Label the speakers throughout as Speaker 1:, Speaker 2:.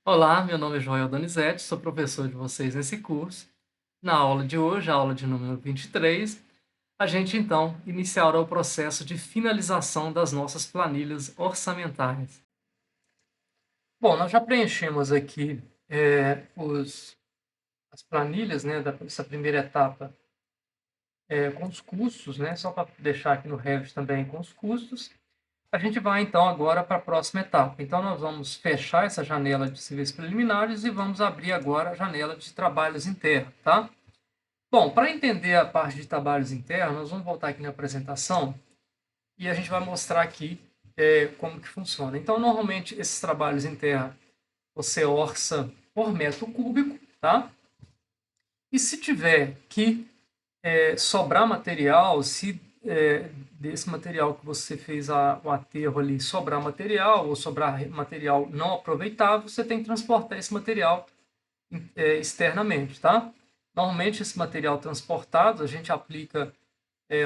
Speaker 1: Olá, meu nome é Joel Donizete, sou professor de vocês nesse curso. Na aula de hoje, a aula de número 23, a gente então iniciará o processo de finalização das nossas planilhas orçamentárias. Bom, nós já preenchemos aqui as planilhas, né, dessa primeira etapa, com os custos, né, só para deixar aqui no Revit também com os custos. A gente vai então agora para a próxima etapa. Então nós vamos fechar essa janela de serviços preliminares e vamos abrir agora a janela de trabalhos internos, tá? Bom, para entender a parte de trabalhos internos, nós vamos voltar aqui na apresentação e a gente vai mostrar aqui como que funciona. Então, normalmente, esses trabalhos internos você orça por metro cúbico, tá? E se tiver que sobrar material, se desse material que você fez o aterro ali sobrar material ou sobrar material não aproveitável, você tem que transportar esse material externamente, tá? Normalmente esse material transportado, a gente aplica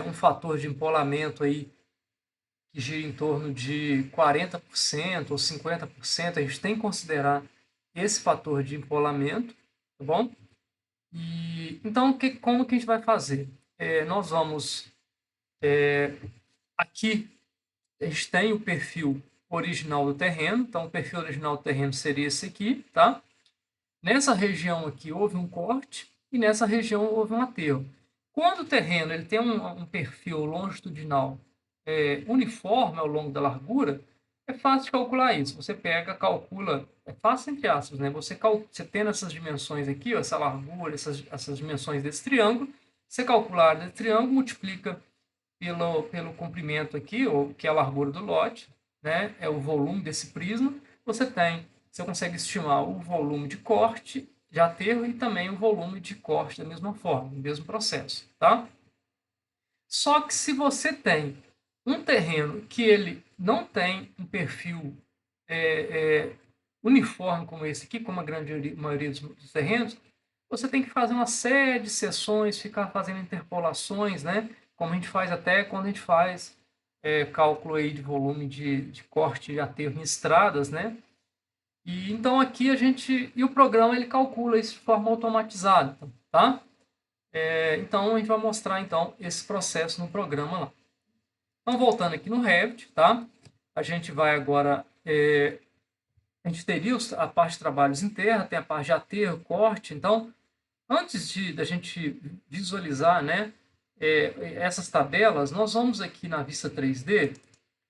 Speaker 1: um fator de empolamento aí que gira em torno de 40% ou 50%, a gente tem que considerar esse fator de empolamento, tá bom? E então como que a gente vai fazer? Nós vamos aqui a gente tem o perfil original do terreno, então o perfil original do terreno seria esse aqui, tá? Nessa região aqui houve um corte e nessa região houve um aterro. Quando o terreno ele tem um perfil longitudinal uniforme ao longo da largura, é fácil de calcular isso. Você pega, calcula, é fácil entre aspas, né? Você tendo essas dimensões aqui, ó, essa largura, essas dimensões desse triângulo, você calcula a área desse triângulo, multiplica pelo comprimento aqui, ou que é a largura do lote, né? É o volume desse prisma. Você consegue estimar o volume de corte de aterro e também o volume de corte da mesma forma, no mesmo processo, tá? Só que se você tem um terreno que ele não tem um perfil uniforme como esse aqui, como a grande maioria dos terrenos, você tem que fazer uma série de seções, ficar fazendo interpolações, né? Como a gente faz até quando a gente faz cálculo aí de volume de corte de aterro em estradas, né? E então aqui o programa ele calcula isso de forma automatizada, tá? Então a gente vai mostrar então esse processo no programa lá. Então voltando aqui no Revit, tá? A gente vai agora a gente teria a parte de trabalhos interna, tem a parte de aterro, corte. Então, antes da gente visualizar, né, essas tabelas, nós vamos aqui na vista 3D,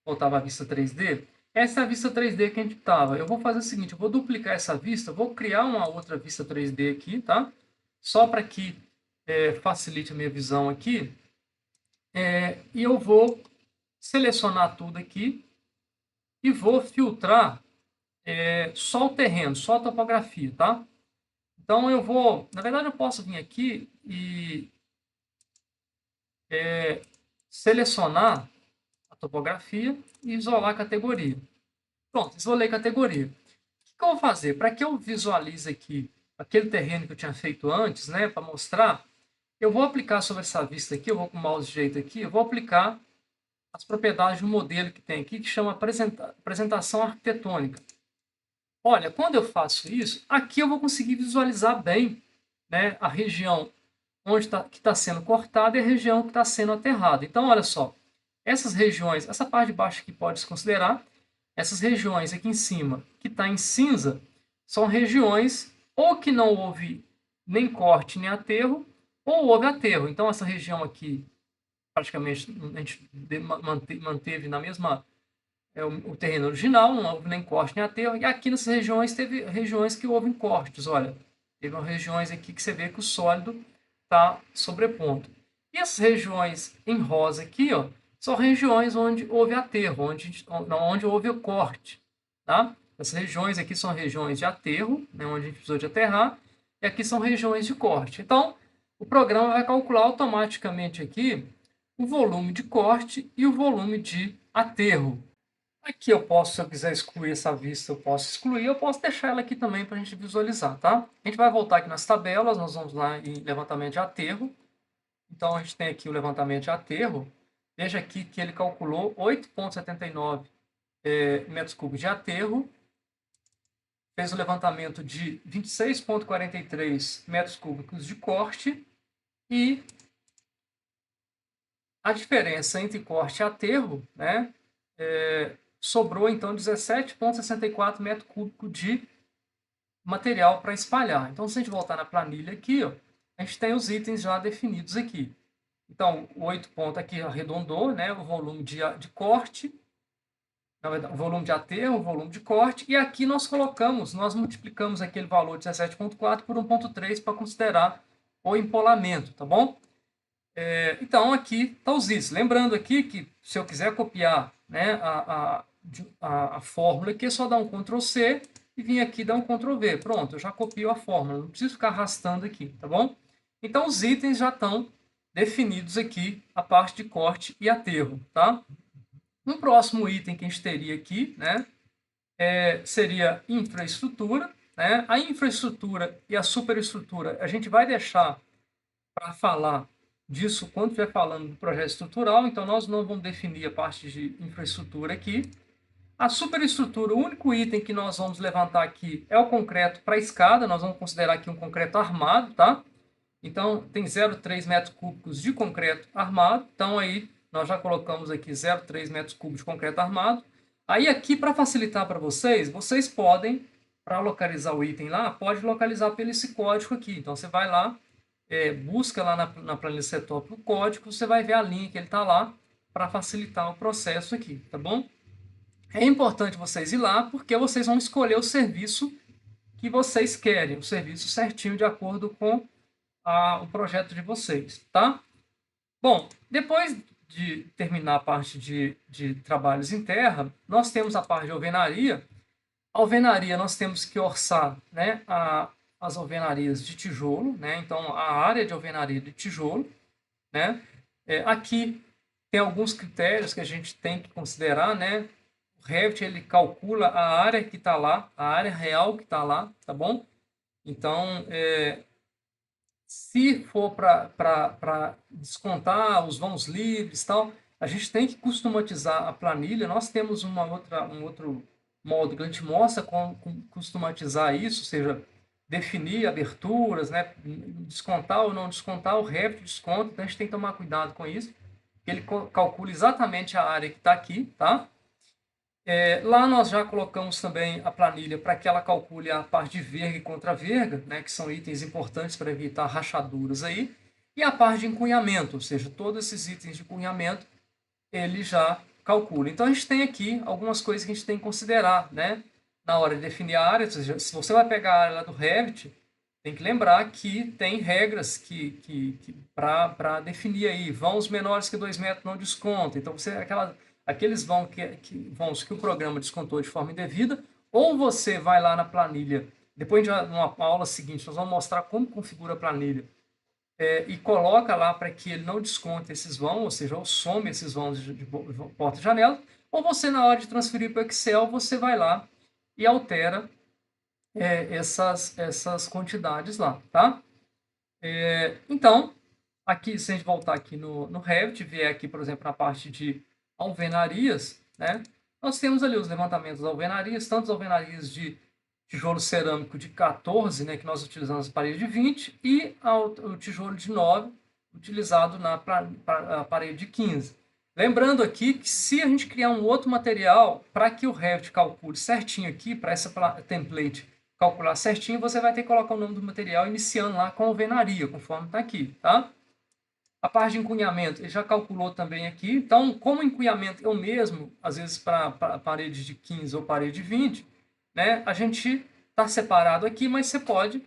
Speaker 1: voltar para a vista 3D. Essa é a vista 3D que a gente estava. Eu vou fazer o seguinte, eu vou duplicar essa vista, vou criar uma outra vista 3D aqui, tá? Só para que facilite a minha visão aqui. E eu vou selecionar tudo aqui e vou filtrar só o terreno, só a topografia, tá? Então eu vou, na verdade eu posso vir aqui e selecionar a topografia e isolar a categoria. Pronto, isolei a categoria. O que eu vou fazer? Para que eu visualize aqui aquele terreno que eu tinha feito antes, né, para mostrar, eu vou aplicar sobre essa vista aqui, eu vou com o mouse direito aqui, eu vou aplicar as propriedades do modelo que tem aqui, que chama apresentação arquitetônica. Olha, quando eu faço isso, aqui eu vou conseguir visualizar bem, né, a região que está sendo cortada e a região que está sendo aterrada. Então, olha só, essas regiões, essa parte de baixo aqui pode se considerar, essas regiões aqui em cima, que está em cinza, são regiões ou que não houve nem corte nem aterro, ou houve aterro. Então, essa região aqui, praticamente, a gente manteve na mesma o terreno original, não houve nem corte nem aterro, e aqui nessas regiões teve regiões que houve cortes, olha, teve regiões aqui que você vê que o sólido está sobrepondo. E essas regiões em rosa aqui, ó, são regiões onde houve aterro, onde houve o corte, tá? Essas regiões aqui são regiões de aterro, né, onde a gente precisou de aterrar, e aqui são regiões de corte. Então, o programa vai calcular automaticamente aqui o volume de corte e o volume de aterro. Aqui eu posso, se eu quiser excluir essa vista, eu posso excluir, eu posso deixar ela aqui também para a gente visualizar, tá? A gente vai voltar aqui nas tabelas, nós vamos lá em levantamento de aterro. Então, a gente tem aqui o levantamento de aterro. Veja aqui que ele calculou 8,79 metros cúbicos de aterro fez o levantamento de 26,43 metros cúbicos de corte e a diferença entre corte e aterro, né, sobrou então 17,64 metros cúbicos de material para espalhar. Então, se a gente voltar na planilha aqui, ó, a gente tem os itens já definidos aqui. Então, o 8 pontos aqui arredondou, né, o volume de corte, o volume de aterro, o volume de corte, e aqui nós multiplicamos aquele valor de 17,4 por 1,3 para considerar o empolamento, tá bom? Então, aqui está os itens. Lembrando aqui que, se eu quiser copiar, né, a fórmula aqui, é só dar um Ctrl C e vir aqui dar um Ctrl V. Pronto, eu já copio a fórmula, não preciso ficar arrastando aqui, tá bom? Então, os itens já estão definidos aqui, a parte de corte e aterro, tá? Um próximo item que a gente teria aqui, né, seria infraestrutura, né? A infraestrutura e a superestrutura a gente vai deixar para falar disso quando estiver falando do projeto estrutural, então nós não vamos definir a parte de infraestrutura aqui. A superestrutura, o único item que nós vamos levantar aqui é o concreto para a escada, nós vamos considerar aqui um concreto armado, tá? Então, tem 0,3 metros cúbicos de concreto armado, então aí nós já colocamos aqui 0,3 metros cúbicos de concreto armado. Aí aqui, para facilitar para vocês, vocês podem, para localizar o item lá, pode localizar pelo esse código aqui. Então, você vai lá, busca lá na planilha setup o código, você vai ver a linha que ele está lá para facilitar o processo aqui, tá bom? É importante vocês ir lá porque vocês vão escolher o serviço que vocês querem, o serviço certinho de acordo com o projeto de vocês, tá? Bom, depois de terminar a parte de trabalhos em terra, nós temos a parte de alvenaria. A alvenaria nós temos que orçar, né, as alvenarias de tijolo, né? Então, a área de alvenaria de tijolo, né? Aqui tem alguns critérios que a gente tem que considerar, né? O Revit, ele calcula a área que está lá, a área real que está lá, tá bom? Então, se for para descontar os vãos livres e tal, a gente tem que customatizar a planilha. Nós temos um outro modo que a gente mostra como customatizar isso, ou seja, definir aberturas, né? Descontar ou não descontar, o Revit desconta, então a gente tem que tomar cuidado com isso. Ele calcula exatamente a área que está aqui, tá? Lá nós já colocamos também a planilha para que ela calcule a parte de verga e contra-verga, né, que são itens importantes para evitar rachaduras aí, e a parte de encunhamento, ou seja, todos esses itens de cunhamento ele já calcula. Então a gente tem aqui algumas coisas que a gente tem que considerar, né, na hora de definir a área. Ou seja, se você vai pegar a área lá do Revit, tem que lembrar que tem regras para definir aí, vãos menores que 2 metros não desconta. Então aqueles vãos que o programa descontou de forma indevida, ou você vai lá na planilha, depois de uma aula seguinte, nós vamos mostrar como configura a planilha, e coloca lá para que ele não desconte esses vãos, ou seja, ou some esses vãos de porta e janela, ou você, na hora de transferir para o Excel, você vai lá e altera essas quantidades lá, tá? Então, aqui, se a gente voltar aqui no Revit, vier aqui, por exemplo, na parte de alvenarias, né? Nós temos ali os levantamentos das alvenarias, tanto as alvenarias de tijolo cerâmico de 14, né, que nós utilizamos na parede de 20, e o tijolo de 9, utilizado na parede de 15. Lembrando aqui que se a gente criar um outro material, para que o Revit calcule certinho aqui, para essa template calcular certinho, você vai ter que colocar o nome do material iniciando lá com alvenaria, conforme está aqui, tá? A parte de encunhamento, ele já calculou também aqui. Então, como encunhamento eu mesmo, às vezes para parede de 15 ou parede de 20, né, a gente está separado aqui, mas você pode,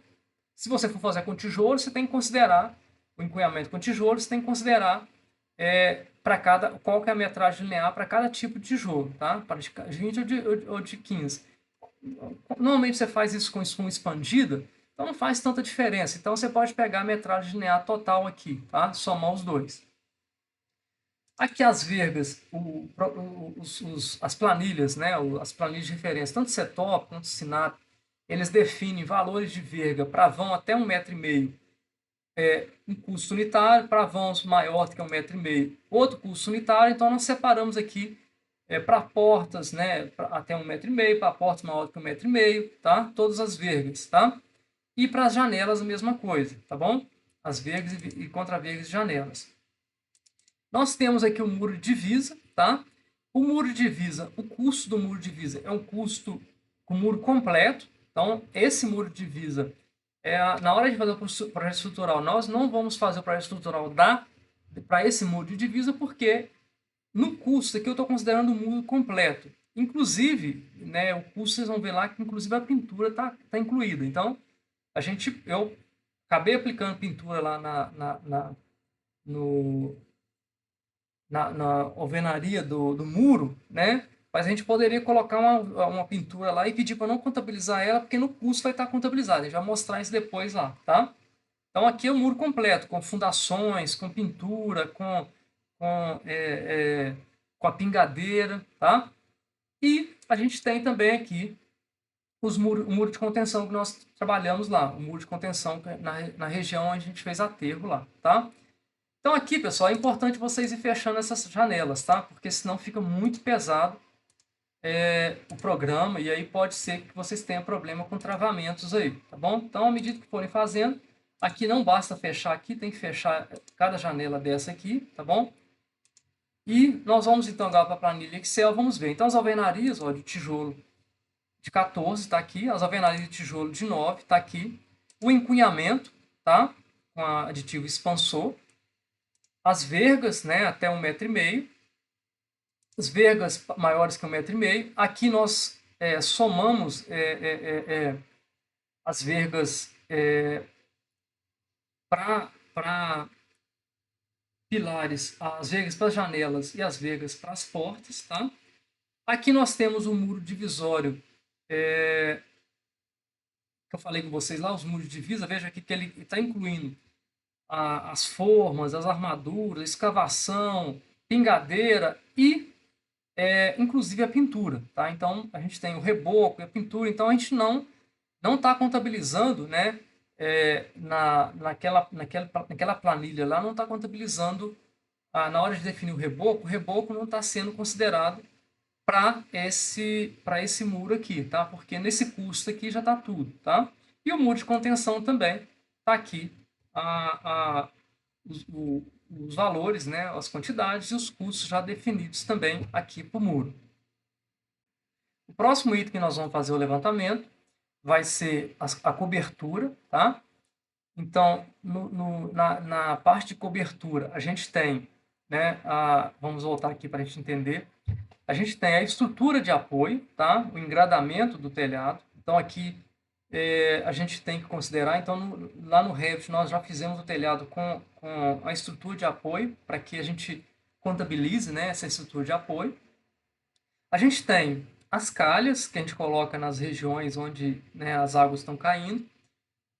Speaker 1: se você for fazer com tijolo, você tem que considerar o encunhamento com tijolo, você tem que considerar qual que é a metragem linear para cada tipo de tijolo, tá? Para de 20 ou de 15. Normalmente você faz isso com espuma expandida, então não faz tanta diferença. Então você pode pegar a metragem linear total aqui, tá? Somar os dois. Aqui as vergas, as planilhas, né? As planilhas de referência, tanto Setop quanto Sinap, eles definem valores de verga para vão até 1,5 m, um custo unitário, para vãos maior do que 1,5 m, outro custo unitário. Então nós separamos aqui para portas, né, até 1,5 m, para portas maior que 1,5 m, tá? Todas as vergas, tá? E para as janelas a mesma coisa, tá bom? As vergas e contra-vergas de janelas. Nós temos aqui o muro de divisa, tá? O muro de divisa, o custo do muro de divisa é um custo com muro completo. Então, esse muro de divisa, na hora de fazer o projeto estrutural, nós não vamos fazer o projeto estrutural para esse muro de divisa, porque no custo aqui eu estou considerando o muro completo. Inclusive, né, o custo vocês vão ver lá que inclusive a pintura tá incluída. Então, eu acabei aplicando pintura lá no, na alvenaria do muro, né? Mas a gente poderia colocar uma pintura lá e pedir para não contabilizar ela, porque no custo vai estar contabilizado. A gente vai mostrar isso depois lá, tá? Então aqui é o muro completo, com fundações, com pintura, com, é, é, com a pingadeira, tá? E a gente tem também aqui o muro de contenção que nós trabalhamos lá, o muro de contenção na região onde a gente fez aterro lá, tá? Então aqui, pessoal, é importante vocês ir fechando essas janelas, tá? Porque senão fica muito pesado o programa e aí pode ser que vocês tenham problema com travamentos aí, tá bom? Então, à medida que forem fazendo, aqui não basta fechar aqui, tem que fechar cada janela dessa aqui, tá bom? E nós vamos então agora para a planilha Excel, vamos ver. Então, as alvenarias, ó, de tijolo de 14 está aqui, as alvenarias de tijolo de 9 está aqui, o encunhamento, tá? Com aditivo expansor, as vergas, né, até 1,5 m, as vergas maiores que 1,5 m. Aqui nós somamos as vergas para pilares, as vergas para as janelas e as vergas para as portas, tá? Aqui nós temos o muro divisório, que eu falei com vocês lá, os muros de divisa. Veja aqui que ele está incluindo as formas, as armaduras, a escavação, pingadeira e inclusive a pintura, tá? Então a gente tem o reboco e a pintura, então a gente não está contabilizando, né? Naquela planilha lá não está contabilizando na hora de definir o reboco não está sendo considerado para esse muro aqui, tá? Porque nesse custo aqui já está tudo, tá? E o muro de contenção também está aqui os valores, né, as quantidades e os custos já definidos também aqui para o muro. O próximo item que nós vamos fazer o levantamento vai ser a cobertura, tá? Então, na parte de cobertura, a gente tem, né, vamos voltar aqui para a gente entender, a gente tem a estrutura de apoio, tá? O engradamento do telhado. Então, aqui a gente tem que considerar, então, lá no Revit nós já fizemos o telhado com a estrutura de apoio, para que a gente contabilize, né, essa estrutura de apoio. A gente tem as calhas, que a gente coloca nas regiões onde, né, as águas estão caindo.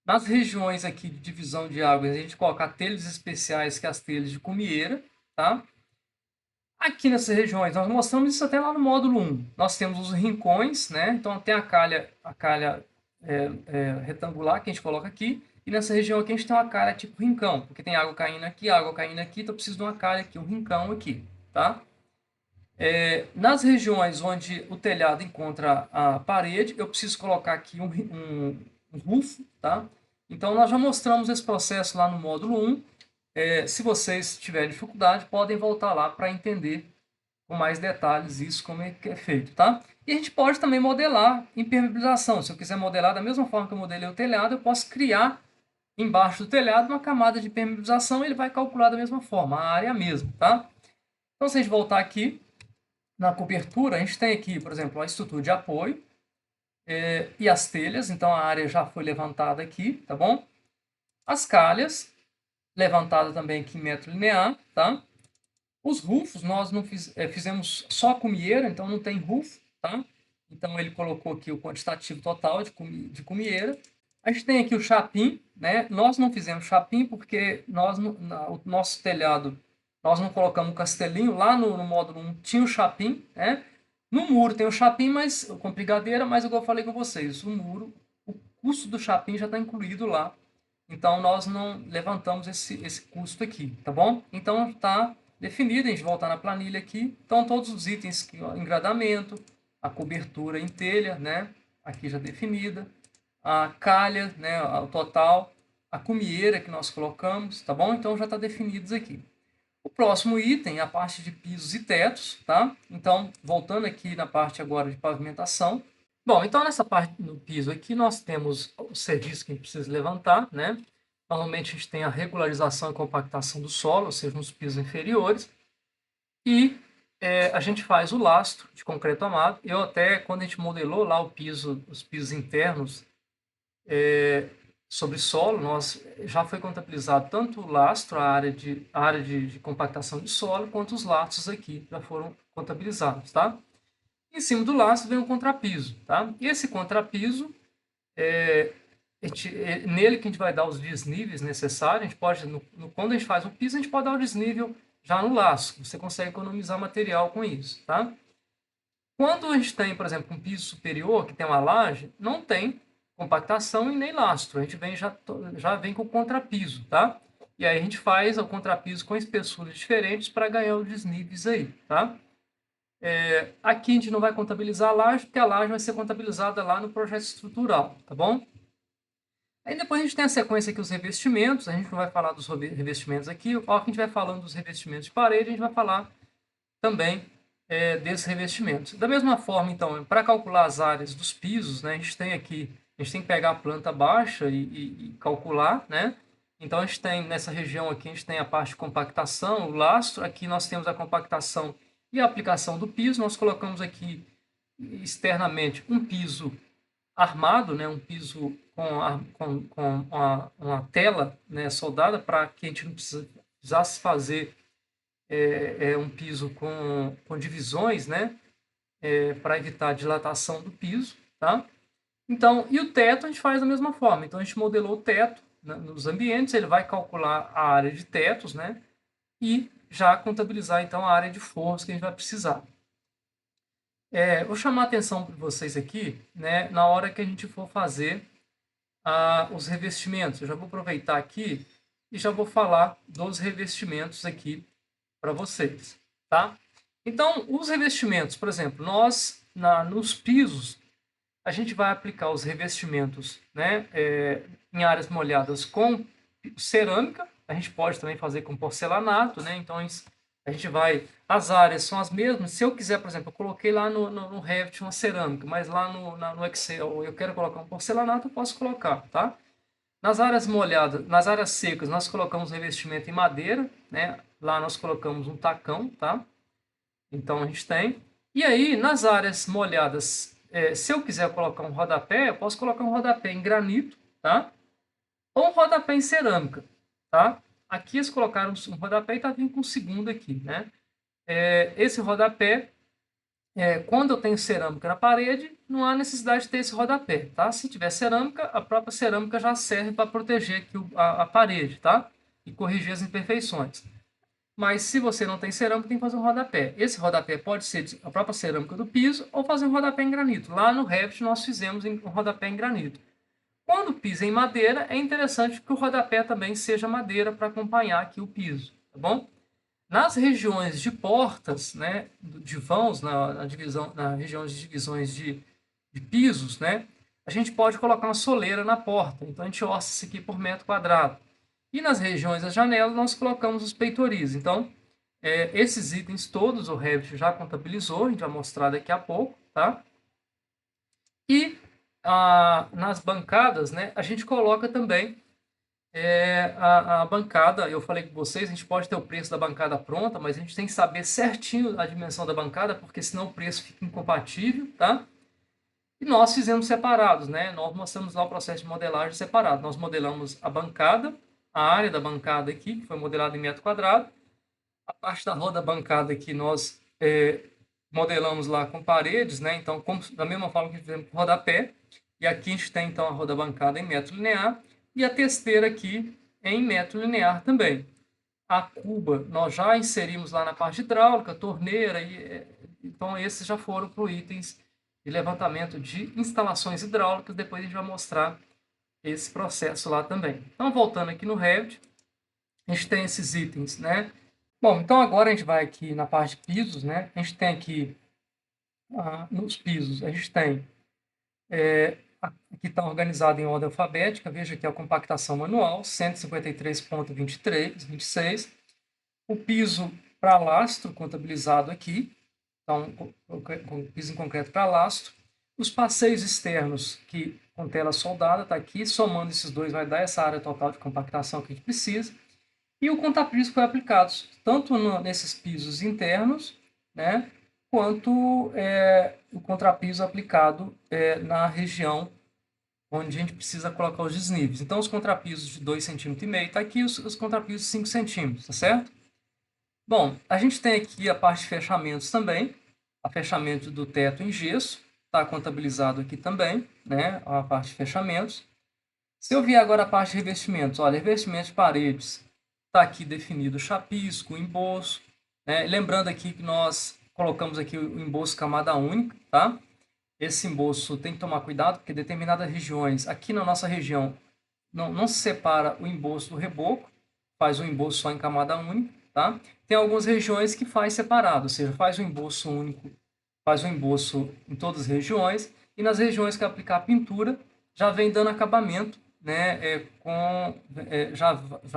Speaker 1: Nas regiões aqui de divisão de águas, a gente coloca telhas especiais, que é as telhas de cumieira, tá? Aqui nessas regiões, nós mostramos isso até lá no módulo 1. Nós temos os rincões, né? Então tem a calha retangular que a gente coloca aqui. E nessa região aqui a gente tem uma calha tipo rincão, porque tem água caindo aqui, então eu preciso de uma calha aqui, um rincão aqui, tá? Nas regiões onde o telhado encontra a parede, eu preciso colocar aqui um rufo, tá? Então nós já mostramos esse processo lá no módulo 1. Se vocês tiverem dificuldade, podem voltar lá para entender com mais detalhes isso, como é que é feito, tá? E a gente pode também modelar impermeabilização. Se eu quiser modelar da mesma forma que eu modelei o telhado, eu posso criar embaixo do telhado uma camada de impermeabilização e ele vai calcular da mesma forma, a área mesmo, tá? Então, se a gente voltar aqui na cobertura, a gente tem aqui, por exemplo, a estrutura de apoio e as telhas. Então, a área já foi levantada aqui, tá bom? As calhas, levantada também aqui em metro linear, tá? Os rufos, nós não fizemos só cumieira, então não tem rufo, tá? Então ele colocou aqui o quantitativo total de cumieira. A gente tem aqui o chapim, né? Nós não fizemos chapim porque o nosso telhado, nós não colocamos o castelinho. Lá no módulo 1 tinha o chapim, né? No muro tem o chapim, mas com brigadeira, mas igual eu falei com vocês, o muro, o custo do chapim já está incluído lá. Então nós não levantamos esse custo aqui, tá bom? Então tá definida. A gente voltar na planilha aqui. Então, todos os itens que, ó, engradamento, a cobertura em telha, né? Aqui já definida. A calha, né? O total. A cumieira que nós colocamos, tá bom? Então, já está definidos aqui. O próximo item é a parte de pisos e tetos, tá? Então, voltando aqui na parte agora de pavimentação. Bom, então nessa parte do piso aqui nós temos os serviços que a gente precisa levantar, né? Normalmente a gente tem a regularização e compactação do solo, ou seja, nos pisos inferiores. E a gente faz o lastro de concreto armado. Eu até, quando a gente modelou lá o piso, os pisos internos sobre solo, nós já foi contabilizado tanto o lastro, a área de compactação de solo, quanto os lastros aqui já foram contabilizados, tá? Em cima do lastro vem um contrapiso, tá? E esse contrapiso, nele que a gente vai dar os desníveis necessários. A gente pode, quando a gente faz o piso, a gente pode dar o desnível já no lastro. Você consegue economizar material com isso, tá? Quando a gente tem, por exemplo, um piso superior, que tem uma laje, não tem compactação e nem lastro. A gente já vem com o contrapiso, tá? E aí a gente faz o contrapiso com espessuras diferentes para ganhar os desníveis aí, tá? Aqui a gente não vai contabilizar a laje, porque a laje vai ser contabilizada lá no projeto estrutural, tá bom? Aí depois a gente tem a sequência aqui, os revestimentos. A gente não vai falar dos revestimentos aqui. Ó, que a gente vai falando dos revestimentos de parede, a gente vai falar também desses revestimentos. Da mesma forma, então, para calcular as áreas dos pisos, né, a gente tem que pegar a planta baixa e calcular, né? Então, a gente tem, nessa região aqui, a gente tem a parte de compactação, o lastro. Aqui nós temos a compactação e a aplicação do piso. Nós colocamos aqui externamente um piso armado, né, um piso com uma tela, né, soldada, para que a gente não precisasse fazer um piso com divisões, né, para evitar a dilatação do piso, tá? Então, e o teto a gente faz da mesma forma. Então, a gente modelou o teto, né, nos ambientes, ele vai calcular a área de tetos, né, e já contabilizar, então, a área de forros que a gente vai precisar. Vou chamar a atenção para vocês aqui, né, na hora que a gente for fazer os revestimentos. Eu já vou aproveitar aqui e já vou falar dos revestimentos aqui para vocês, tá? Então, os revestimentos, por exemplo, nós, nos pisos, a gente vai aplicar os revestimentos, né, em áreas molhadas com cerâmica. A gente pode também fazer com porcelanato, né? Então, a gente vai... As áreas são as mesmas. Se eu quiser, por exemplo, eu coloquei lá no Revit uma cerâmica, mas lá no Excel eu quero colocar um porcelanato, eu posso colocar, tá? Nas áreas molhadas, nas áreas secas, nós colocamos revestimento em madeira, né? Lá nós colocamos um tacão, tá? Então a gente tem. E aí, nas áreas molhadas, se eu quiser colocar um rodapé, eu posso colocar um rodapé em granito, tá? Ou um rodapé em cerâmica, tá? Aqui eles colocaram um rodapé e tá vindo com um segundo aqui, né? Esse rodapé, quando eu tenho cerâmica na parede, não há necessidade de ter esse rodapé, tá? Se tiver cerâmica, a própria cerâmica já serve para proteger aqui a parede, tá? E corrigir as imperfeições. Mas se você não tem cerâmica, tem que fazer um rodapé. Esse rodapé pode ser a própria cerâmica do piso ou fazer um rodapé em granito. Lá no Revit nós fizemos um rodapé em granito. Quando o piso é em madeira, é interessante que o rodapé também seja madeira para acompanhar aqui o piso, tá bom? Nas regiões de portas, né, de vãos, nas regiões de divisões de pisos, né, a gente pode colocar uma soleira na porta. Então a gente orça isso aqui por metro quadrado. E nas regiões das janelas nós colocamos os peitoris. Então, esses itens todos o Revit já contabilizou, a gente vai mostrar daqui a pouco, tá? E nas bancadas, né, a gente coloca também a bancada. Eu falei com vocês, a gente pode ter o preço da bancada pronta, mas a gente tem que saber certinho a dimensão da bancada, porque senão o preço fica incompatível, tá? E nós fizemos separados, né? Nós mostramos lá o processo de modelagem separado. Nós modelamos a bancada, a área da bancada aqui, que foi modelada em metro quadrado. A parte da roda bancada aqui nós modelamos lá com paredes, né? Então, da mesma forma que fizemos com rodapé. E aqui a gente tem, então, a roda bancada em metro linear e a testeira aqui em metro linear também. A cuba nós já inserimos lá na parte hidráulica, torneira, então esses já foram para itens de levantamento de instalações hidráulicas. Depois a gente vai mostrar esse processo lá também. Então, voltando aqui no Revit, a gente tem esses itens, né? Bom, então agora a gente vai aqui na parte de pisos, né? A gente tem aqui, nos pisos, a gente tem, aqui está organizado em ordem alfabética, veja aqui a compactação manual, 153,26. O piso para lastro, contabilizado aqui, então, com piso em concreto para lastro. Os passeios externos, que com tela soldada, está aqui, somando esses dois vai dar essa área total de compactação que a gente precisa. E o contrapiso foi aplicado tanto nesses pisos internos, né, quanto o contrapiso aplicado na região onde a gente precisa colocar os desníveis. Então, os contrapisos de 2,5 cm está aqui, os contrapisos de 5 centímetros, tá certo? Bom, a gente tem aqui a parte de fechamentos também, a fechamento do teto em gesso, está contabilizado aqui também, né, a parte de fechamentos. Se eu vier agora a parte de revestimentos, olha, revestimentos de paredes, está aqui definido o chapisco, o emboço, né? Lembrando aqui que nós colocamos aqui o emboço camada única, tá? Esse emboço tem que tomar cuidado, porque determinadas regiões, aqui na nossa região, não se separa o emboço do reboco, faz o emboço só em camada única, tá? Tem algumas regiões que faz separado, ou seja, faz o emboço único, faz o emboço em todas as regiões, e nas regiões que aplicar pintura, já vem dando acabamento, né, já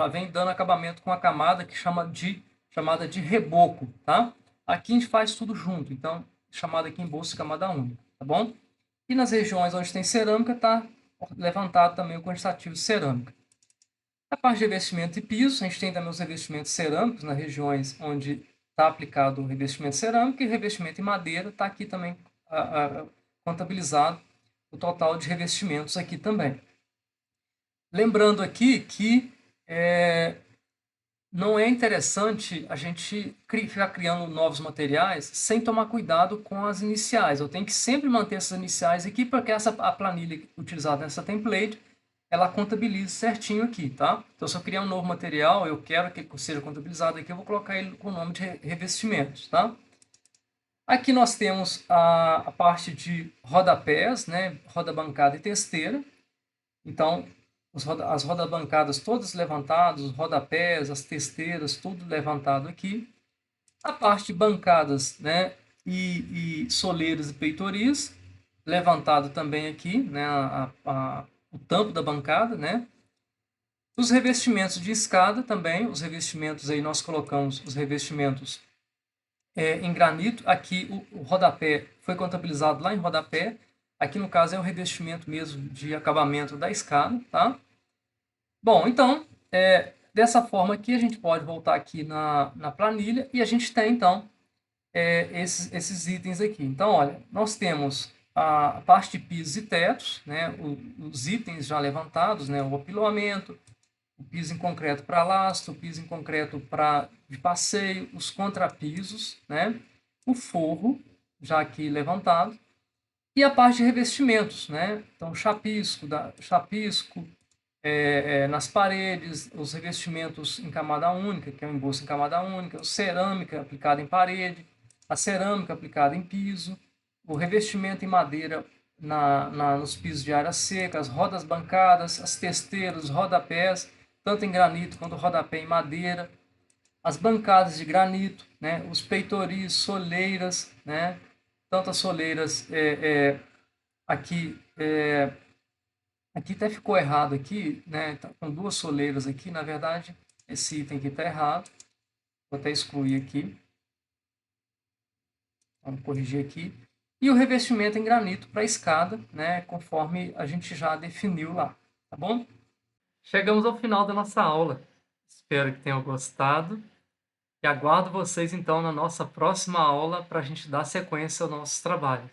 Speaker 1: vem dando acabamento com a camada que chamada de reboco, tá? Aqui a gente faz tudo junto, então, chamada aqui emboço camada única, tá bom? E nas regiões onde tem cerâmica, está levantado também o quantitativo de cerâmica. A parte de revestimento e piso, a gente tem também os revestimentos cerâmicos nas regiões onde está aplicado o revestimento cerâmico, e revestimento em madeira está aqui também contabilizado o total de revestimentos aqui também. Lembrando aqui que não é interessante a gente ficar criando novos materiais sem tomar cuidado com as iniciais. Eu tenho que sempre manter essas iniciais aqui, porque a planilha utilizada nessa template, ela contabiliza certinho aqui, tá? Então, se eu criar um novo material, eu quero que ele seja contabilizado aqui, eu vou colocar ele com o nome de revestimentos, tá? Aqui nós temos a parte de rodapés, né? Roda bancada e testeira. Então, as rodabancadas todas levantadas, os rodapés, as testeiras, tudo levantado aqui. A parte de bancadas, né, e soleiras e peitoris, levantado também aqui, né, o tampo da bancada, né. Os revestimentos de escada também, os revestimentos aí nós colocamos os revestimentos em granito. Aqui o rodapé foi contabilizado lá em rodapé. Aqui no caso é o revestimento mesmo de acabamento da escada, tá? Bom, então, dessa forma aqui, a gente pode voltar aqui na planilha e a gente tem, então, esses itens aqui. Então, olha, nós temos a parte de pisos e tetos, né, os itens já levantados, né, o apilamento, o piso em concreto para lastro, o piso em concreto de passeio, os contrapisos, né, o forro, já aqui levantado, e a parte de revestimentos, né, então chapisco, nas paredes, os revestimentos em camada única, que é o emboço em camada única, a cerâmica aplicada em parede, a cerâmica aplicada em piso, o revestimento em madeira nos pisos de área seca, as rodas bancadas, as testeiras, os rodapés, tanto em granito quanto rodapé em madeira, as bancadas de granito, né, os peitoris, soleiras, né, tanto as soleiras aqui aqui até ficou errado aqui, né? Tá com duas soleiras aqui, na verdade, esse item aqui está errado. Vou até excluir aqui. Vamos corrigir aqui. E o revestimento em granito para a escada, né? Conforme a gente já definiu lá, tá bom? Chegamos ao final da nossa aula. Espero que tenham gostado. E aguardo vocês, então, na nossa próxima aula para a gente dar sequência aos nossos trabalhos.